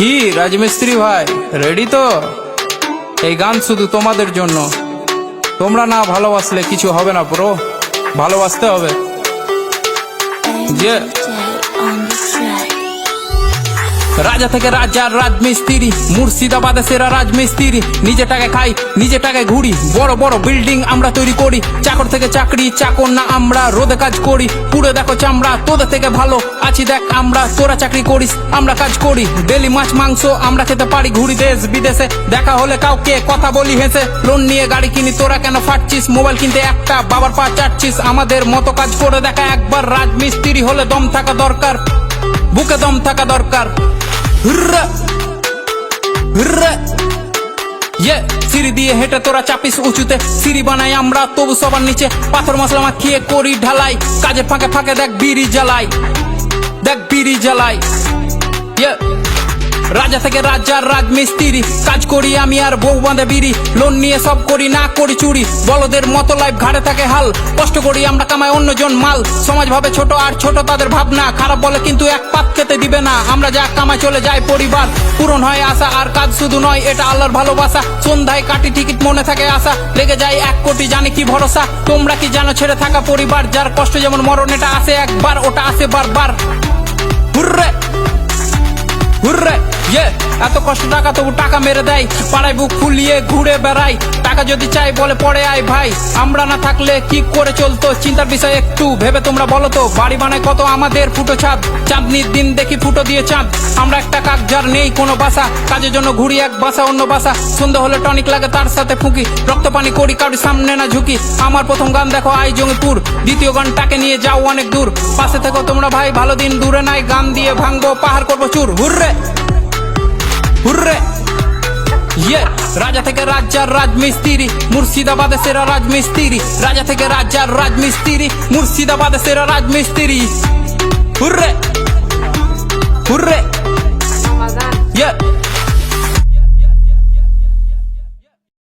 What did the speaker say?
কি রাজমিস্ত্রি ভাই রেডি তো? এই গান শুধু তোমাদের জন্য। তোমরা না ভালোবাসলে কিছু হবে না ব্রো, ভালোবাসতে হবে। যে রাজা থেকে রাজা রাজমিস্ত্রি, মুর্শিদাবাদে সেরা রাজমিস্ত্রি। নিজে টাকা খাই নিজে টাকায় ঘুরি, বড় বড় বিল্ডিং আমরা তৈরি করি। চাকর থেকে চাকরি, চাকর না আমরা, রোদে কাজ করি। পুরো দেখো চামড়া, তোদের থেকে ভালো আছি দেখ আমরা। তোরা চাকরি করিস আমরা কাজ করি, ডেলি মাছ মাংস আমরা খেতে পারি। ঘুরি দেশ বিদেশে, দেখা হলে কাউকে কথা বলি হেসে। লোন নিয়ে গাড়ি কিনি, তোরা কেন ফাটছিস? মোবাইল কিনতে একটা বাবার পা চাটছিস। আমাদের মতো কাজ করে দেখা একবার। রাজমিস্ত্রি হলে দম থাকা দরকার, বুকে দম থাকা দরকার। সিঁড়ি দিয়ে হেঁটে তোরা চাপিস উঁচুতে, সিঁড়ি বানাই আমরা তবু সবার নিচে। পাথর মশলা মাখিয়ে করি ঢালাই, কাজের ফাঁকে ফাঁকে দেখ বিড়ি জ্বালাই, দেখ বিড়ি জ্বালাই। রাজা থেকে রাজা রাজমিস্ত্রি, কাজ করি আমি আর বউ বাঁধে বিড়ি। লোন নিয়ে সব করি, না করি চুরি। বলদের মতো লাইফ ঘাড়ে থাকে হাল, কষ্ট করি আমরা কামাই অন্যজন মাল। সমাজ ভাবে ছোট আর ছোট তাদের ভাবনা, খারাপ বলে কিন্তু এক পাত খেতে দিবে না। আমরা যা কামাই চলে যায় পরিবার, পূরণ হয় আশা। আর কাজ শুধু নয়, এটা আল্লাহর ভালোবাসা। সন্ধ্যায় কাটি টিকিট, মনে থাকে আশা। লেগে যায় 1 কোটি, জানি কি ভরসা। তোমরা কি জানো ছেড়ে থাকা পরিবার? যার কষ্ট যেমন মরণ, এটা আসে একবার, ওটা আসে বারবার। হুররে হুররে, এত কষ্ট টাকা তবু টাকা মেরে দেয়। পাড়ায় বুক ফুলিয়ে ঘুরে বেড়াই, টাকা যদি চাই বলে পড়ে আয় ভাই। আমরা না থাকলে কি করে চলতো? চিন্তার বিষয় একটু ভেবে তোমরা বলো তো। বাড়ি বানায় কত আমাদের ফুটো ছাদ, চাঁদনির দিন দেখি ফুটো দিয়ে চাঁদ। আমরা একটা কাক যার নেই কোনো বাসা, কাজের জন্য ঘুরি এক বাসা অন্য বাসা। সন্ধ্যা হলে টনিক লাগে তার সাথে ফুঁকি, রক্ত পানি করি কাউরি সামনে না ঝুঁকি। আমার প্রথম গান দেখো আই জঙ্গিপুর, দ্বিতীয় গানটাকে নিয়ে যাও অনেক দূর। পাশে থেকো তোমরা ভাই, ভালো দিন দূরে নাই। গান দিয়ে ভাঙবো পাহাড়, করবো চুর। হুররে হুররে, রাজা থেকে রাজা রাজমিস্ত্রি, মুর্শিদাবাদে সেরা রাজমিস্ত্রি। রাজা থেকে রাজা রাজমিস্ত্রি, মুর্শিদাবাদে সেরা রাজমিস্ত্রি। Hurray hurray.